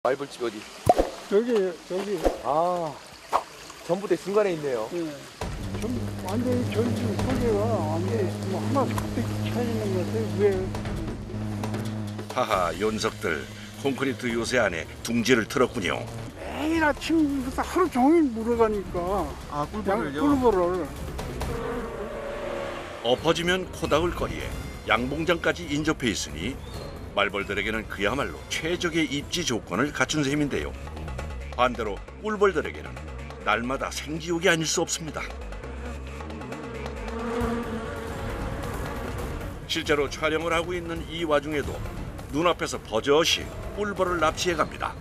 말벌집 어디? 여기. 아, 전부 다 중간에 있네요. 예. 좀 완전히 전주 소개가 완전히 뭐 하나씩 뚝 차 있는 것 같아요. 왜? 하하, 녀석들 콘크리트 요새 안에 둥지를 틀었군요. 매일 아침부터 하루 종일 물어가니까. 아, 꿀벌을요? 꿀벌을. 엎어지면 코닥을 거리에 양봉장까지 인접해 있으니 말벌들에게는 그야말로 최적의 입지 조건을 갖춘 셈인데요. 반대로 꿀벌들에게는 날마다 생지옥이 아닐 수 없습니다. 실제로 촬영을 하고 있는 이 와중에도 눈앞에서 버젓이 꿀벌을 납치해 갑니다.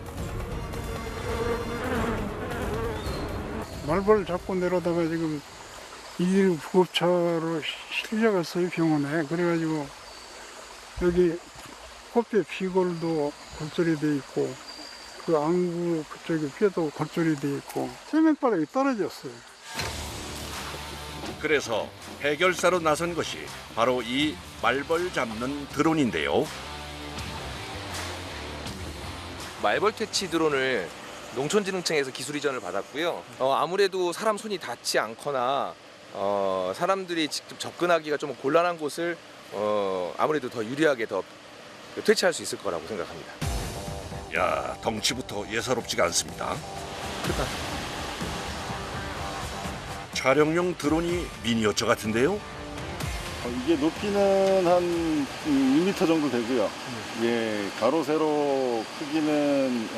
말벌 잡고 내려다가 지금 이일 구급차로 실려갔어요, 병원에. 그래가지고 여기 코뼈 비골도 골절이 돼 있고 그 안구 그쪽에 뼈도 골절이 돼 있고 세면바닥이 떨어졌어요. 그래서 해결사로 나선 것이 바로 이 말벌 잡는 드론인데요. 말벌 퇴치 드론을 농촌진흥청에서 기술 이전을 받았고요. 아무래도 사람 손이 닿지 않거나 사람들이 직접 접근하기가 좀 곤란한 곳을 아무래도 더 유리하게 더 퇴치할 수 있을 거라고 생각합니다. 야, 덩치부터 예사롭지가 않습니다. 크다. 촬영용 드론이 미니어처 같은데요. 이게 높이는 한 2m 정도 되고요. 예, 가로 세로 크기는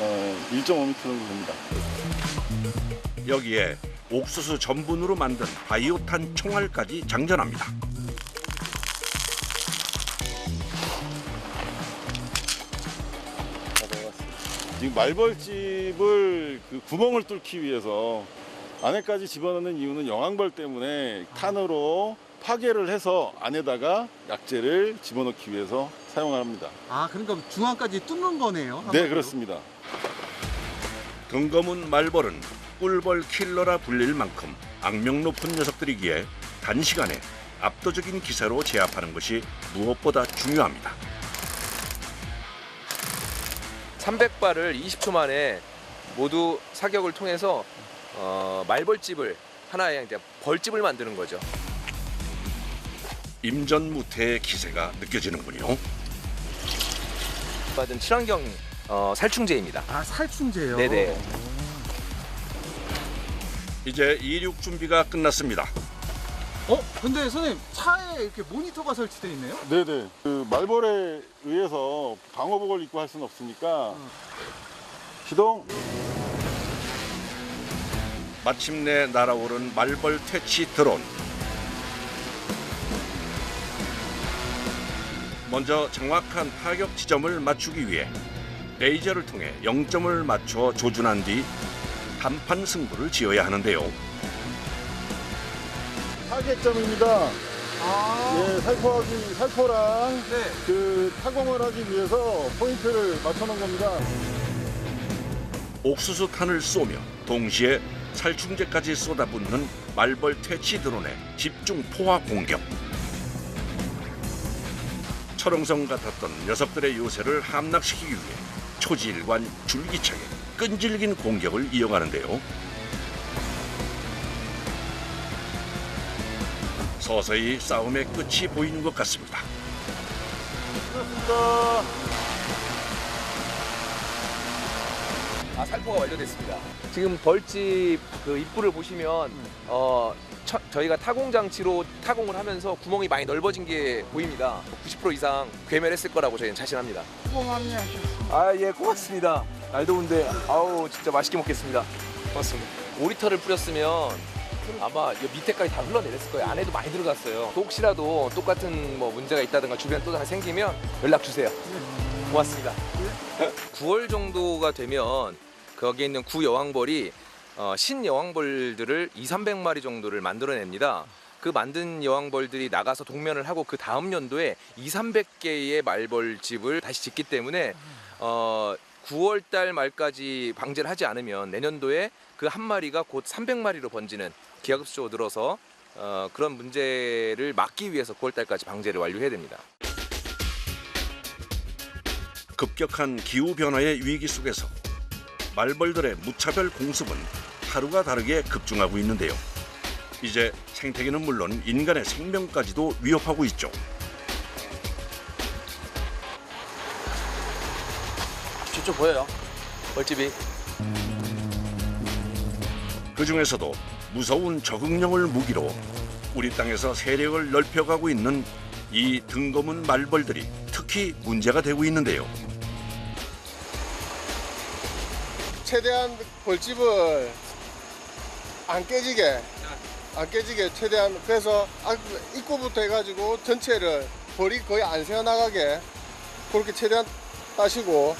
1.5m 정도 됩니다. 여기에 옥수수 전분으로 만든 바이오탄 총알까지 장전합니다. 지금 말벌집을 그 구멍을 뚫기 위해서 안에까지 집어넣는 이유는 여왕벌 때문에 탄으로 파괴를 해서 안에다가 약재를 집어넣기 위해서 사용합니다. 아, 그러니까 중앙까지 뚫는 거네요? 네, 한마디로? 그렇습니다. 등거문 말벌은 꿀벌 킬러라 불릴 만큼 악명 높은 녀석들이기에 단시간에 압도적인 기세로 제압하는 것이 무엇보다 중요합니다. 300발을 20초 만에 모두 사격을 통해서 말벌집을 하나의 이제 벌집을 만드는 거죠. 임전무태의 기세가 느껴지는군요. 받은 친환경 살충제입니다. 아, 살충제요? 네네. 이제 이륙 준비가 끝났습니다. 근데 선생님, 차에 이렇게 모니터가 설치되어 있네요? 네네. 그 말벌에 의해서 방호복을 입고 할 수는 없으니까 시동. 마침내 날아오른 말벌 퇴치 드론. 먼저 정확한 타격 지점을 맞추기 위해 레이저를 통해 0점을 맞춰 조준한 뒤 단판 승부를 지어야 하는데요. 타겟점입니다. 예, 살포랑 네. 그 타공을 하기 위해서 포인트를 맞춰놓은 겁니다. 옥수수탄을 쏘며 동시에 살충제까지 쏟아붓는 말벌 퇴치 드론의 집중 포화 공격. 철옹성 같았던 녀석들의 요새를 함락시키기 위해 초지일관 줄기차게 끈질긴 공격을 이어가는데요. 서서히 싸움의 끝이 보이는 것 같습니다. 그렇습니다. 살포가 완료됐습니다. 지금 벌집 그 입구를 보시면 저희가 타공 장치로 타공을 하면서 구멍이 많이 넓어진 게 보입니다. 90% 이상 괴멸했을 거라고 저희는 자신합니다. 수고 많이 하셨습니다. 아, 예, 고맙습니다. 날 더운데 아우 진짜 맛있게 먹겠습니다. 고맙습니다. 오리털을 뿌렸으면 아마 이 밑에까지 다 흘러내렸을 거예요. 안에도 많이 들어갔어요. 혹시라도 똑같은 뭐 문제가 있다든가 주변에 또 하나 생기면 연락 주세요. 고맙습니다. 9월 정도가 되면 거기에 있는 구여왕벌이 신여왕벌들을 200~300마리 정도를 만들어냅니다. 그 만든 여왕벌들이 나가서 동면을 하고 그 다음 연도에 200~300개의 말벌집을 다시 짓기 때문에 9월 달 말까지 방제를 하지 않으면 내년도에 그 한 마리가 곧 300마리로 번지는 기하급수적으로 늘어서 그런 문제를 막기 위해서 9월 달까지 방제를 완료해야 됩니다. 급격한 기후 변화의 위기 속에서 말벌들의 무차별 공습은 하루가 다르게 급증하고 있는데요. 이제 생태계는 물론 인간의 생명까지도 위협하고 있죠. 저쪽 보여요? 벌집이. 그중에서도 무서운 적응령을 무기로 우리 땅에서 세력을 넓혀가고 있는 이 등거문 말벌들이 특히 문제가 되고 있는데요. 최대한 벌집을 안 깨지게 최대한 그래서 입구부터 해가지고 전체를 벌이 거의 안 새어나가게 그렇게 최대한 따시고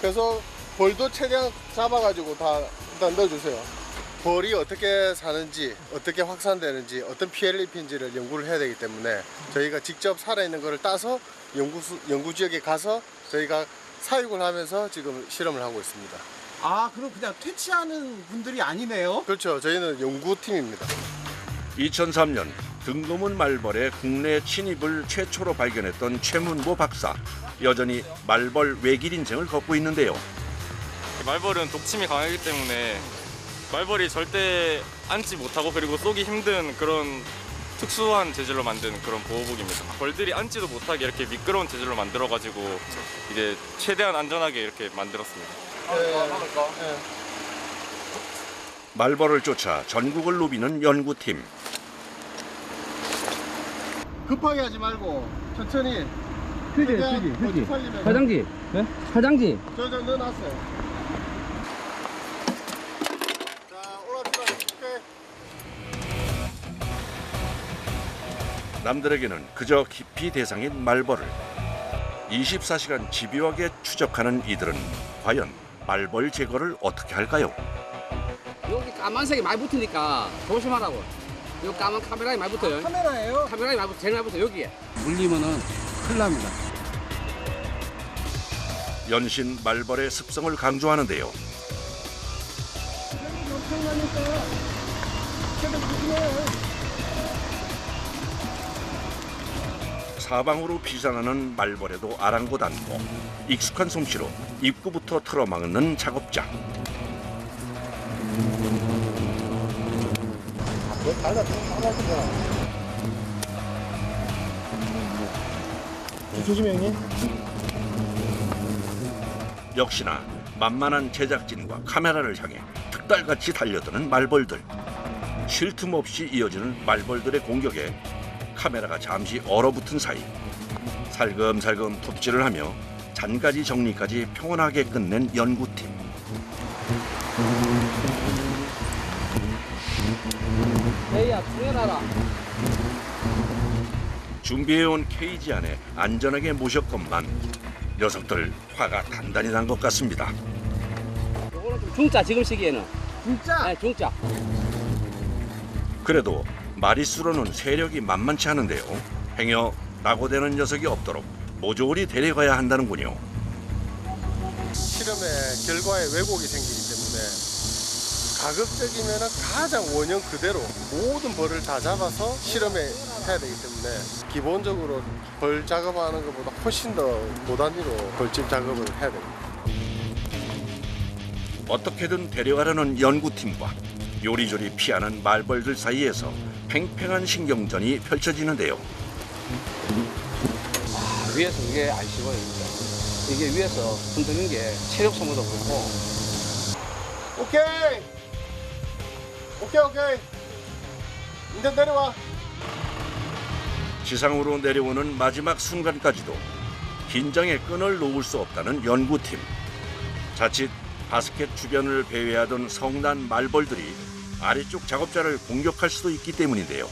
그래서 벌도 최대한 잡아가지고 다 일단 넣어주세요. 벌이 어떻게 사는지 어떻게 확산되는지 어떤 피해를 입힌지를 연구를 해야 되기 때문에 저희가 직접 살아있는 거를 따서 연구 지역에 가서 저희가 사육을 하면서 지금 실험을 하고 있습니다. 아, 그럼 그냥 퇴치하는 분들이 아니네요? 그렇죠. 저희는 연구팀입니다. 2003년 등거문 말벌의 국내 침입을 최초로 발견했던 최문보 박사. 여전히 말벌 외길 인생을 걷고 있는데요. 말벌은 독침이 강하기 때문에 말벌이 절대 앉지 못하고 그리고 쏘기 힘든 그런 특수한 재질로 만든 그런 보호복입니다. 벌들이 앉지도 못하게 이렇게 미끄러운 재질로 만들어가지고 이제 최대한 안전하게 이렇게 만들었습니다. 말벌을 쫓아 전국을 누비는 연구팀. 급하게 하지 말고 천천히. 휴지. 화장지. 네? 화장지. 저 넣어놨어요. 자, 올라들어. 오케이. 남들에게는 그저 기피 대상인 말벌을 24시간 집요하게 추적하는 이들은 과연 말벌 제거를 어떻게 할까요? 여기 까만색이 많이 붙으니까 조심하라고. 요 까만 카메라에 많이 붙어요. 카메라예요? 카메라에 많이 붙어. 제일 많이 붙어 여기에. 물리면은 큰일 납니다. 연신 말벌의 습성을 강조하는데요. 사방으로 피산하는 말벌에도 아랑곳 않고 익숙한 솜씨로 입구부터 틀어막는 작업장. 조심해 형님. 역시나 만만한 제작진과 카메라를 향해 특달같이 달려드는 말벌들. 쉴 틈 없이 이어지는 말벌들의 공격에 카메라가 잠시 얼어붙은 사이 살금살금 톱질을 하며 잔가지 정리까지 평온하게 끝낸 연구팀. 에이야, 충혈하라. 준비해온 케이지 안에 안전하게 모셨건만 녀석들 화가 단단히 난 것 같습니다. 요거는 좀 중짜 지금 시기에는. 진짜? 네, 중짜. 그래도 마리수로는 세력이 만만치 않은데요. 행여 낙오되는 녀석이 없도록 모조리 데려가야 한다는군요. 실험의 결과에 왜곡이 생기기 때문에 가급적이면 가장 원형 그대로 모든 벌을 다 잡아서 실험에 해야 되기 때문에 기본적으로 벌 작업하는 것보다 훨씬 더 고단위로 벌집 작업을 해야 됩니다. 어떻게든 데려가려는 연구팀과 요리조리 피하는 말벌들 사이에서 팽팽한 신경전이 펼쳐지는데요. 위에서 이게 안 쉬워요. 진짜. 이게 위에서 흔드는 게 체력 소모도 그렇고. 오케이. 이제 내려와. 지상으로 내려오는 마지막 순간까지도 긴장의 끈을 놓을 수 없다는 연구팀. 자칫 바스켓 주변을 배회하던 성난 말벌들이 아래쪽 작업자를 공격할 수도 있기 때문인데요.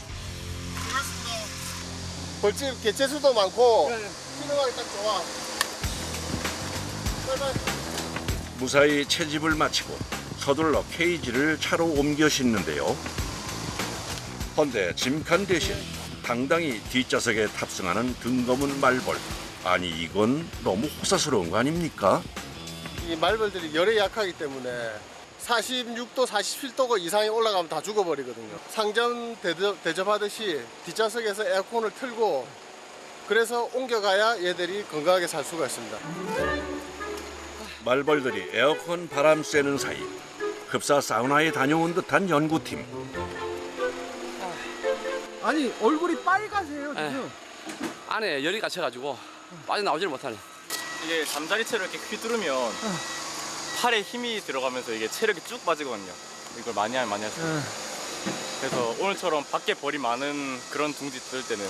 벌집 개체수도 많고 실험하기 딱 좋아. 빨리. 무사히 채집을 마치고 서둘러 케이지를 차로 옮겨 싣는데요. 헌데 짐칸 대신 당당히 뒷좌석에 탑승하는 등거문 말벌. 아니 이건 너무 호사스러운 거 아닙니까? 이 말벌들이 열에 약하기 때문에 46도, 47도 이상이 올라가면 다 죽어버리거든요. 상점 대접하듯이 뒷좌석에서 에어컨을 틀고 그래서 옮겨가야 얘들이 건강하게 살 수가 있습니다. 말벌들이 에어컨 바람 쐬는 사이 흡사 사우나에 다녀온 듯한 연구팀. 아니 얼굴이 빨가세요 지금. 안에 열이 갇혀가지고 빠져나오지를 못하네. 이게 잠자리채로 이렇게 휘두르면 팔에 힘이 들어가면서 이게 체력이 쭉 빠지거든요. 이걸 많이 하면 많이 할수록. 그래서 오늘처럼 밖에 벌이 많은 그런 둥지 뜰 때는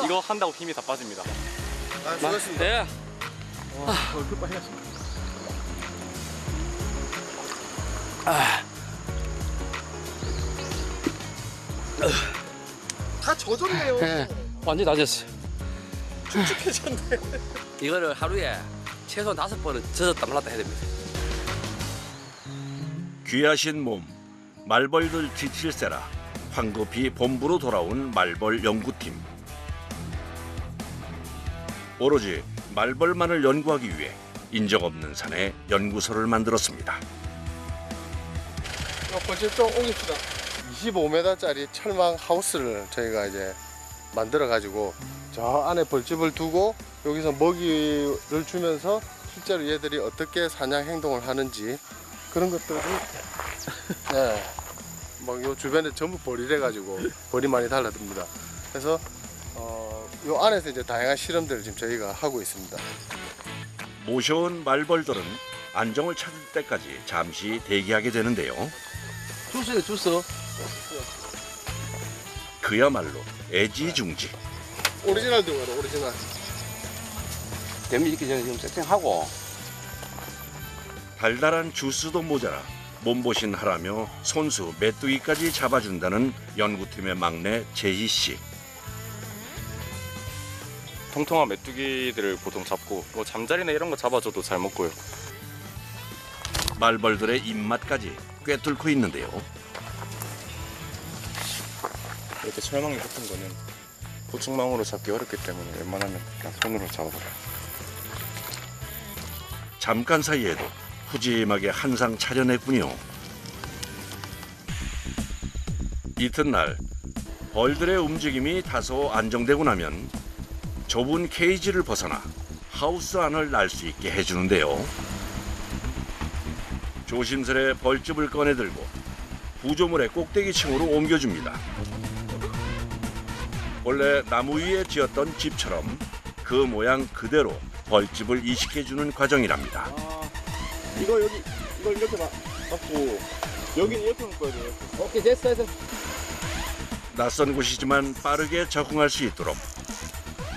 이거 한다고 힘이 다 빠집니다. 아, 수고하셨습니다. 네. 얼굴 빨갛습니다. 다 젖었네요. 네. 완전히 다 졌어요. 축축해졌네. 이거를 하루에 최소 5번은 젖었다 말랐다 해야 됩니다. 귀하신 몸, 말벌들 지칠세라 황급히 본부로 돌아온 말벌 연구팀. 오로지 말벌만을 연구하기 위해 인적 없는 산에 연구소를 만들었습니다. 벌집 좀 옮깁시다. 25m짜리 철망 하우스를 저희가 이제 만들어 가지고 저 안에 벌집을 두고 여기서 먹이를 주면서 실제로 얘들이 어떻게 사냥 행동을 하는지 그런 것들을 네, 막 요 주변에 전부 벌이래 가지고 벌이 많이 달라듭니다. 그래서 요 안에서 이제 다양한 실험들을 지금 저희가 하고 있습니다. 모셔온 말벌들은 안정을 찾을 때까지 잠시 대기하게 되는데요. 줄 서요, 줄 서. 그야말로 애지중지. 오리지널 등으로 오리지널. 대미 있기 전에 지금 세팅하고. 달달한 주스도 모자라 몸보신 하라며 손수 메뚜기까지 잡아준다는 연구팀의 막내 제희 씨. 통통한 메뚜기들을 보통 잡고 뭐 잠자리나 이런 거 잡아줘도 잘 먹고요. 말벌들의 입맛까지 꿰뚫고 있는데요. 이렇게 철망이 붙은 거는 보충망으로 잡기 어렵기 때문에 웬만하면 그냥 손으로 잡아버려요. 잠깐 사이에도 푸짐하게 한상 차려냈군요. 이튿날 벌들의 움직임이 다소 안정되고 나면 좁은 케이지를 벗어나 하우스 안을 날 수 있게 해주는데요. 조심스레 벌집을 꺼내들고 구조물의 꼭대기층으로 옮겨줍니다. 원래 나무 위에 지었던 집처럼 그 모양 그대로 벌집을 이식해주는 과정이랍니다. 이거 여기 이걸 이렇게 맞고 여기는 이렇게 묶어야 돼요. 오케이, 됐어, 됐어. 낯선 곳이지만 빠르게 적응할 수 있도록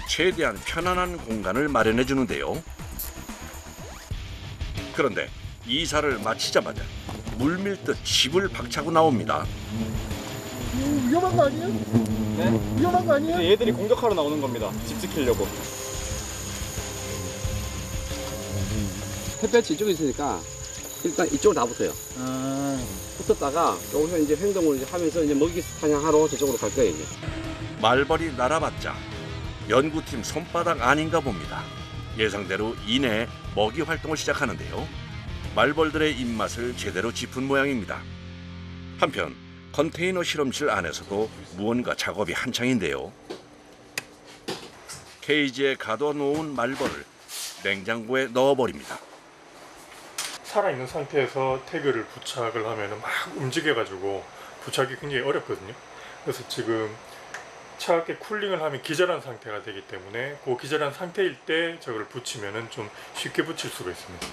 최대한 편안한 공간을 마련해 주는데요. 그런데 이사를 마치자마자 물밀듯 집을 박차고 나옵니다. 위험한 거 아니에요? 네? 위험한 거 아니에요? 얘들이 공격하러 나오는 겁니다. 집 지키려고. 햇볕이 이쪽에 있으니까 일단 이쪽으로 다 붙어요. 붙었다가 여기서 이제 행동을 이제 하면서 이제 먹이 사냥하러 저쪽으로 갈 거예요, 이제. 말벌이 날아봤자 연구팀 손바닥 아닌가 봅니다. 예상대로 이내 먹이 활동을 시작하는데요. 말벌들의 입맛을 제대로 짚은 모양입니다. 한편 컨테이너 실험실 안에서도 무언가 작업이 한창인데요. 케이지에 가둬놓은 말벌을 냉장고에 넣어버립니다. 살아있는 상태에서 태그를 부착을 하면 막 움직여가지고 부착이 굉장히 어렵거든요. 그래서 지금 차갑게 쿨링을 하면 기절한 상태가 되기 때문에 그 기절한 상태일 때 저걸 붙이면 좀 쉽게 붙일 수가 있습니다.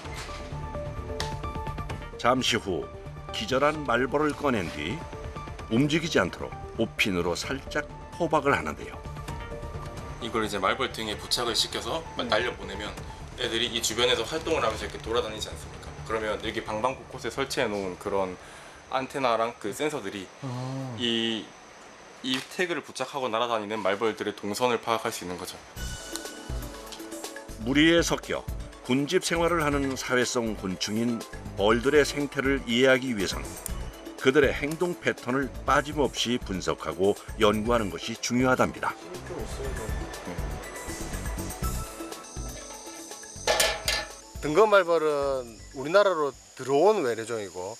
잠시 후 기절한 말벌을 꺼낸 뒤 움직이지 않도록 옷핀으로 살짝 포박을 하는데요. 이걸 이제 말벌 등에 부착을 시켜서 날려보내면 애들이 이 주변에서 활동을 하면서 이렇게 돌아다니지 않습니까? 그러면 여기 방방 곳곳에 설치해 놓은 그런 안테나랑 그 센서들이 이 태그를 부착하고 날아다니는 말벌들의 동선을 파악할 수 있는 거죠. 무리에 섞여 군집 생활을 하는 사회성 곤충인 벌들의 생태를 이해하기 위해선 그들의 행동 패턴을 빠짐없이 분석하고 연구하는 것이 중요하답니다. 등검말벌은 우리나라로 들어온 외래종이고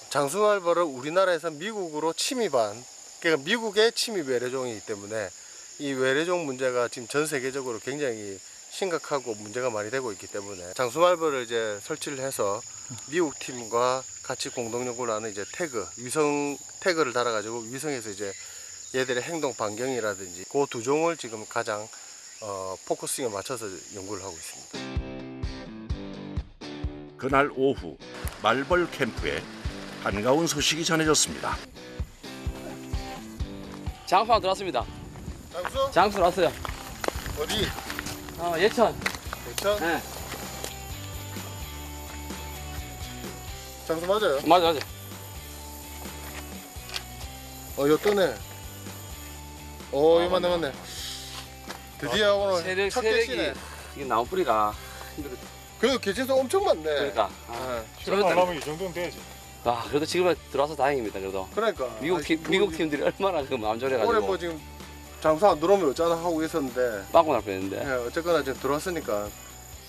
장수말벌은 우리나라에서 미국으로 침입한, 그러니까 미국의 침입 외래종이기 때문에 이 외래종 문제가 지금 전 세계적으로 굉장히 심각하고 문제가 많이 되고 있기 때문에 장수말벌을 이제 설치를 해서 미국 팀과 같이 공동 연구를 하는 이제 태그, 위성 태그를 달아가지고 위성에서 이제 얘들의 행동 반경이라든지 그 두 종을 지금 가장 포커싱에 맞춰서 연구를 하고 있습니다. 그날 오후 말벌 캠프에 반가운 소식이 전해졌습니다. 장수가 들어왔습니다. 장수? 장수 왔어요. 어디? 예천. 예천? 네. 장수 맞아요? 맞아. 요 뜨네. 요 맞네. 드디어 오늘 첫 개시네. 이게 나무 뿌리가 힘들어. 그래도 개체수 엄청 많네. 그러니까. 출연하려면 이 정도는 돼야지. 그래도 지금은 들어와서 다행입니다. 그래도. 그러니까. 미국 팀들이 얼마나 그 마음 졸여가지고. 올해 뭐 지금 장수 안 들어오면 어쩌나 하고 있었는데. 빵꾸 날 뻔했는데. 네, 어쨌거나 지금 들어왔으니까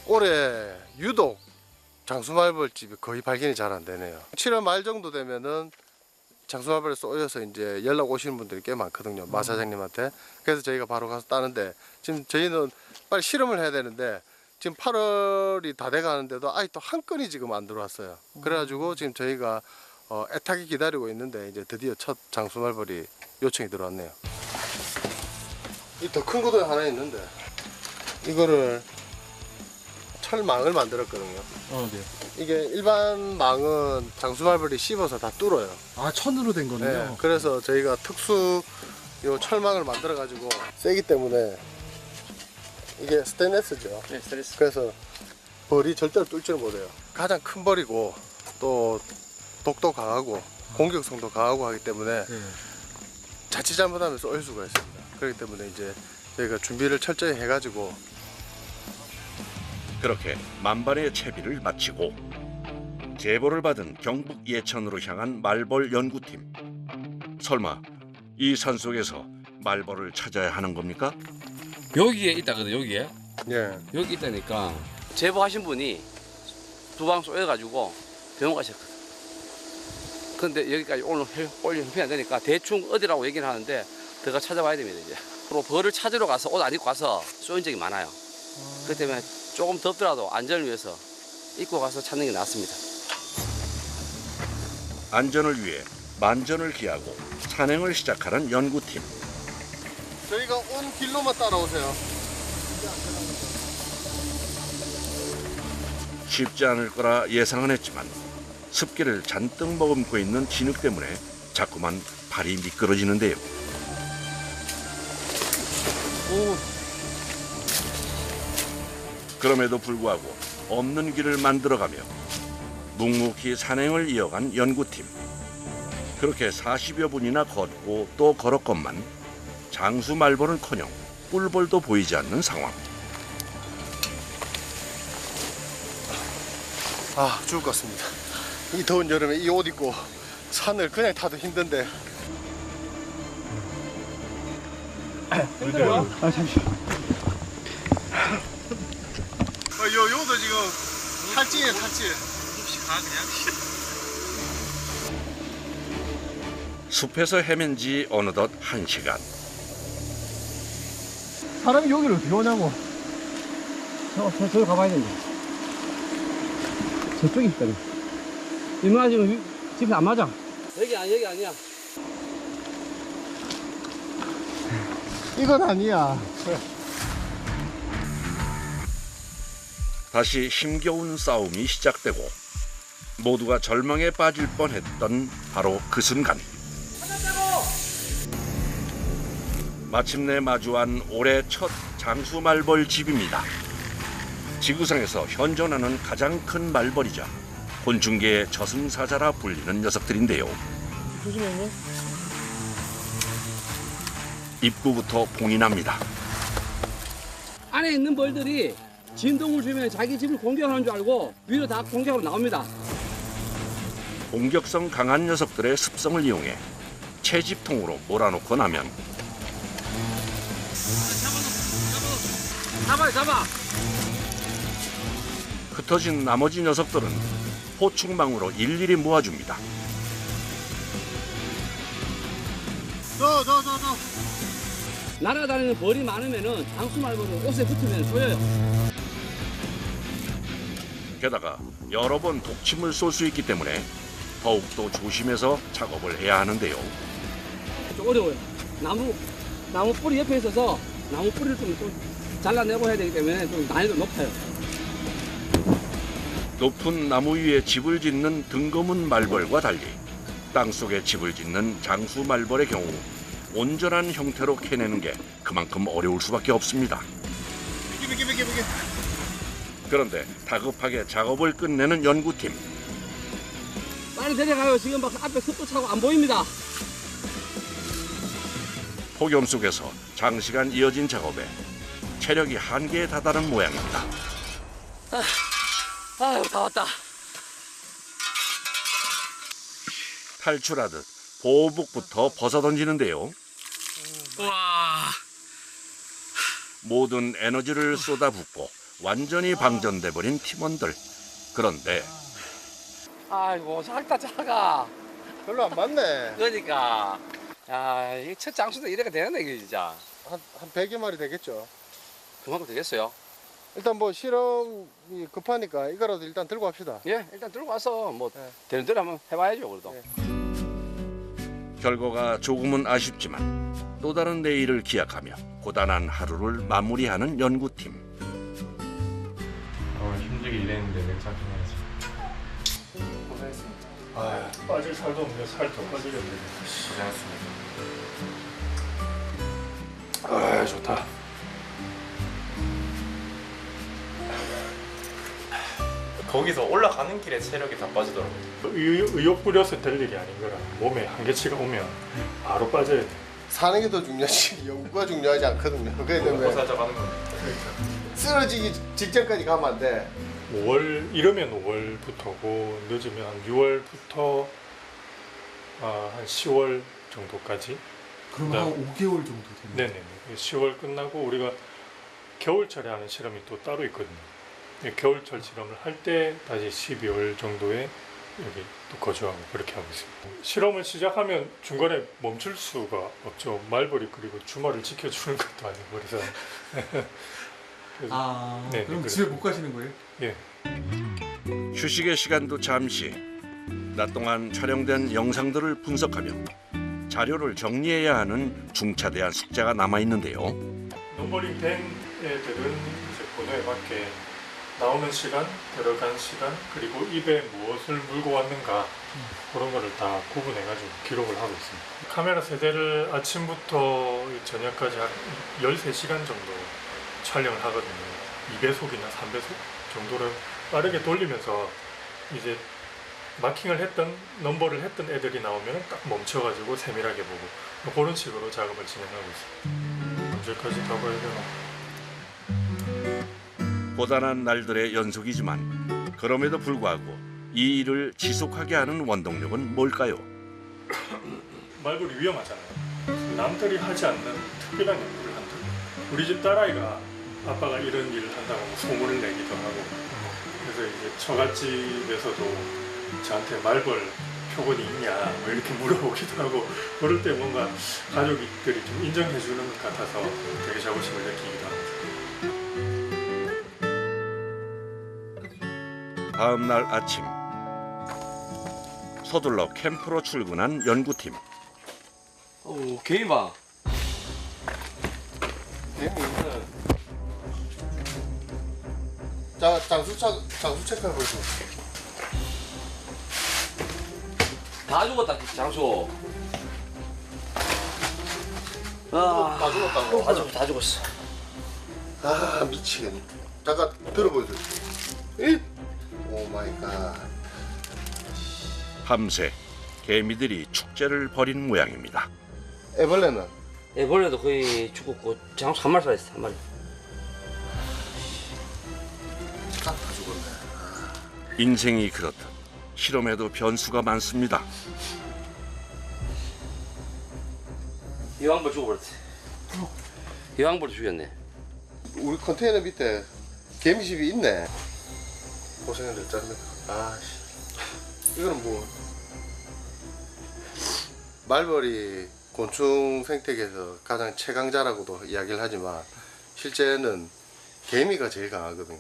올해 유독 장수말벌집이 거의 발견이 잘 안 되네요. 7월 말 정도 되면은 장수말벌에 쏘여서 이제 연락 오시는 분들이 꽤 많거든요. 마 사장님한테. 그래서 저희가 바로 가서 따는데 지금 저희는 빨리 실험을 해야 되는데 지금 8월이 다 돼가는데도 아직도 한 건이 지금 안 들어왔어요. 그래가지고 지금 저희가 애타게 기다리고 있는데 이제 드디어 첫 장수말벌이 요청이 들어왔네요. 이 더 큰 것도 하나 있는데 이거를 철망을 만들었거든요. 네. 이게 일반 망은 장수말벌이 씹어서 다 뚫어요. 천으로 된 거네요. 네, 그래서 저희가 특수 요 철망을 만들어 가지고 세기 때문에 이게 스테인레스죠. 네, 스트레스. 그래서 벌이 절대로 뚫지를 못해요. 가장 큰 벌이고 또 독도 강하고 공격성도 강하고 하기 때문에 자칫 잘못하면 쏠 수가 있습니다. 그렇기 때문에 이제 저희가 준비를 철저히 해가지고 그렇게 만반의 채비를 마치고 제보를 받은 경북 예천으로 향한 말벌 연구팀. 설마 이 산속에서 말벌을 찾아야 하는 겁니까? 여기에 있다거든, 여기에. 예. 여기 있다니까. 제보하신 분이 두 방 쏘여가지고 병원 가셨거든. 근데 여기까지 오늘 형편이 안 되니까 대충 어디라고 얘기를 하는데 들어가 찾아봐야 됩니다, 이제. 또 벌을 찾으러 가서 옷 안 입고 가서 쏘인 적이 많아요. 그렇기 때문에 조금 덥더라도 안전을 위해서 입고 가서 찾는 게 낫습니다. 안전을 위해 만전을 기하고 산행을 시작하는 연구팀. 저희가 온 길로만 따라오세요. 쉽지 않을 거라 예상은 했지만 습기를 잔뜩 머금고 있는 진흙 때문에 자꾸만 발이 미끄러지는데요. 그럼에도 불구하고 없는 길을 만들어가며 묵묵히 산행을 이어간 연구팀. 그렇게 40여 분이나 걷고 또 걸었건만 장수 말벌은커녕 꿀벌도 보이지 않는 상황. 죽을 것 같습니다. 이 더운 여름에 이 옷 입고 산을 그냥 타도 힘든데. 힘들어. 잠시만. 요도 지금 탈진이에요, 탈진. 숲에서 헤맨 지 어느덧 1시간. 사람이 여기를 어떻게 오냐고. 저기 가봐야 되는데. 저쪽이 있다. 이마 지금 집에 안 맞아. 여기 아니야. 이건 아니야. 다시 힘겨운 싸움이 시작되고 모두가 절망에 빠질 뻔했던 바로 그 순간. 마침내 마주한 올해 첫 장수 말벌 집입니다. 지구상에서 현존하는 가장 큰 말벌이자 곤충계의 저승사자라 불리는 녀석들인데요. 조심해요. 입구부터 봉이 납니다. 안에 있는 벌들이 진동을 주면 자기 집을 공격하는 줄 알고 위로 다 공격하면 나옵니다. 공격성 강한 녀석들의 습성을 이용해 채집통으로 몰아놓고 나면 잡아. 흩어진 나머지 녀석들은 호충망으로 일일이 모아줍니다. 날아다니는 벌이 많으면은 장수 말벌은 옷에 붙으면 조여요. 게다가 여러 번 독침을 쏠 수 있기 때문에 더욱더 조심해서 작업을 해야 하는데요. 좀 어려워요. 나무 뿌리 옆에 있어서 나무 뿌리를 좀 잘라내고 해야 되기 때문에 좀 난이도 높아요. 높은 나무 위에 집을 짓는 등거문 말벌과 달리 땅속에 집을 짓는 장수 말벌의 경우 온전한 형태로 캐내는 게 그만큼 어려울 수밖에 없습니다. 그런데 다급하게 작업을 끝내는 연구팀. 빨리 내려가요. 지금 막 앞에 습도 차고 안 보입니다. 폭염 속에서 장시간 이어진 작업에 체력이 한계에 다다른 모양입니다. 아유, 다 왔다. 탈출하듯 보호복부터 벗어던지는데요. 와. 모든 에너지를 쏟아붓고 완전히 방전돼버린 팀원들. 그런데 아이고, 작다, 작아. 별로 안 많네. 그러니까. 야, 이 첫 장수도 이래가 되는데, 이게 진짜. 한 100여 마리 되겠죠. 그만큼 되겠어요. 일단 뭐 실험이 급하니까 이거라도 일단 들고 갑시다. 예, 일단 들고 와서 뭐 네. 되는 대로 한번 해봐야죠, 그래도. 네. 결과가 조금은 아쉽지만 또 다른 내일을 기약하며 고단한 하루를 마무리하는 연구팀. 오늘 힘들게 일했는데 맥주 한잔 해야지. 고생했습니다. 아, 빠질 살도 없네. 살 더 빠지겠네. 고생했습니다. 아, 좋다. 거기서 올라가는 길에 체력이 다 빠지더라고요. 의욕 부려서 될 일이 아닌 거라. 몸에 한계치가 오면 바로 빠져야 돼. 사는 게 더 중요하지 연구가 중요하지 않거든요. 그렇기 때문에 살짝 하는 건데. 쓰러지기 직전까지 가면 안 돼. 5월 이러면 5월부터고 늦으면 한 6월부터 한 10월 정도까지. 그럼 한 5개월 정도 됩니다. 네네. 10월 끝나고 우리가 겨울철에 하는 실험이 또 따로 있거든요. 겨울철 실험을 할 때 다시 12월 정도에 여기 또 거주하고 그렇게 하고 있습니다. 실험을 시작하면 중간에 멈출 수가 없죠. 말벌이 그리고 주말을 지켜주는 것도 아니고 그래서. 그래서 아, 네, 그럼 그래서- 집에 못 가시는 거예요? 예. 휴식의 시간도 잠시. 낮 동안 촬영된 영상들을 분석하며 자료를 정리해야 하는 중차대한 숙제가 남아 있는데요. 넘버링 된 애들은 이제 번호에 맞게 나오는 시간, 들어간 시간, 그리고 입에 무엇을 물고 왔는가 그런 거를 다 구분해가지고 기록을 하고 있습니다. 카메라 세대를 아침부터 저녁까지 한 13시간 정도 촬영을 하거든요. 2배속이나 3배속 정도를 빠르게 돌리면서 이제 마킹을 했던, 넘버를 했던 애들이 나오면 딱 멈춰가지고 세밀하게 보고 그런 식으로 작업을 진행하고 있습니다. 언제까지 다 봐야 되나? 고단한 날들의 연속이지만 그럼에도 불구하고 이 일을 지속하게 하는 원동력은 뭘까요? 말벌이 위험하잖아요. 남들이 하지 않는 특별한 연구를 한다. 우리 집 딸아이가 아빠가 이런 일을 한다고 소문을 내기도 하고 그래서 이제 처갓집에서도 저한테 말벌 표본이 있냐 뭐 이렇게 물어보기도 하고 그럴 때 뭔가 가족들이 좀 인정해 주는 것 같아서 되게 자부심을 느끼기도 합니다. 다음 날 아침 서둘러 캠프로 출근한 연구팀. 개인 봐. 장수 체크해 보세요. 다 죽었다, 장수. 다 죽었다고. 다 죽었어. 아 미치겠네. 잠깐 들어보세요. 오 마이 갓. 밤새 개미들이 축제를 벌인 모양입니다. 애벌레는 애벌레도 거의 죽었고 장수 한 마리 살았어, 한 마리. 다 죽었네. 인생이 그렇듯 실험에도 변수가 많습니다. 여왕벌 죽어버렸어. 여왕벌 죽였네. 우리 컨테이너 밑에 개미집이 있네. 고생을 짰네. 아씨. 이거는 뭐 말벌이 곤충 생태계에서 가장 최강자라고도 이야기를 하지만 실제는 개미가 제일 강하거든요.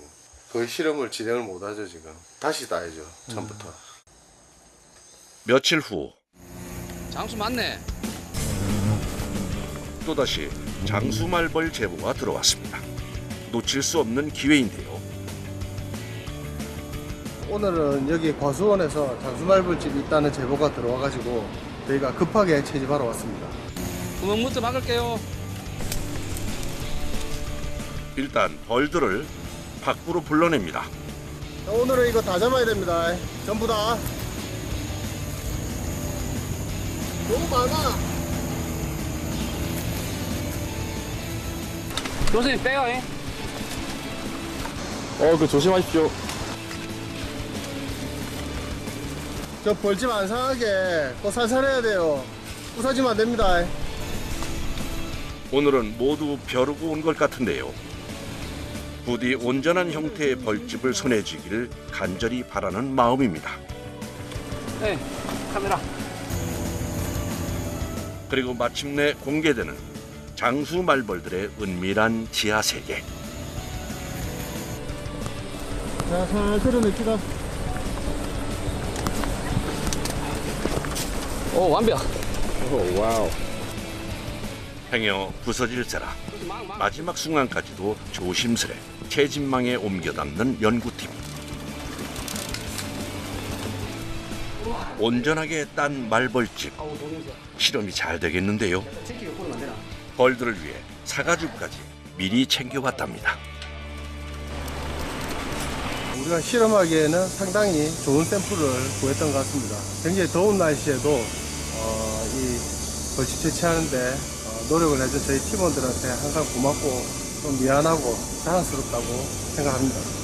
그 실험을 진행을 못하죠. 지금 다시 따야죠. 처음부터. 며칠 후 장수 맞네. 또다시 장수말벌 제보가 들어왔습니다. 놓칠 수 없는 기회인데요. 오늘은 여기 과수원에서 장수말벌집이 있다는 제보가 들어와가지고 저희가 급하게 채집하러 왔습니다. 구멍부터 막을게요. 일단 벌들을 밖으로 불러냅니다. 오늘은 이거 다 잡아야 됩니다. 전부 다. 너무 많아. 교수님 빼요. 그 조심하십시오. 저 벌집 안 상하게 또 살살해야 돼요. 부서지면 안 됩니다. 오늘은 모두 벼르고 온 것 같은데요. 부디 온전한 형태의 벌집을 손에 쥐기를 간절히 바라는 마음입니다. 네, 카메라. 그리고 마침내 공개되는 장수말벌들의 은밀한 지하 세계. 자, 잘 끌어냅시다. 오, 완벽. 행여 부서질세라 마지막 순간까지도 조심스레 채집망에 옮겨 담는 연구팀. 온전하게 딴 말벌집. 실험이 잘 되겠는데요. 벌들을 위해 사과즙까지 미리 챙겨왔답니다. 우리가 실험하기에는 상당히 좋은 샘플을 구했던 것 같습니다. 굉장히 더운 날씨에도 이 벌집 채취하는데 노력을 해준 저희 팀원들한테 항상 고맙고 좀 미안하고 자랑스럽다고 생각합니다.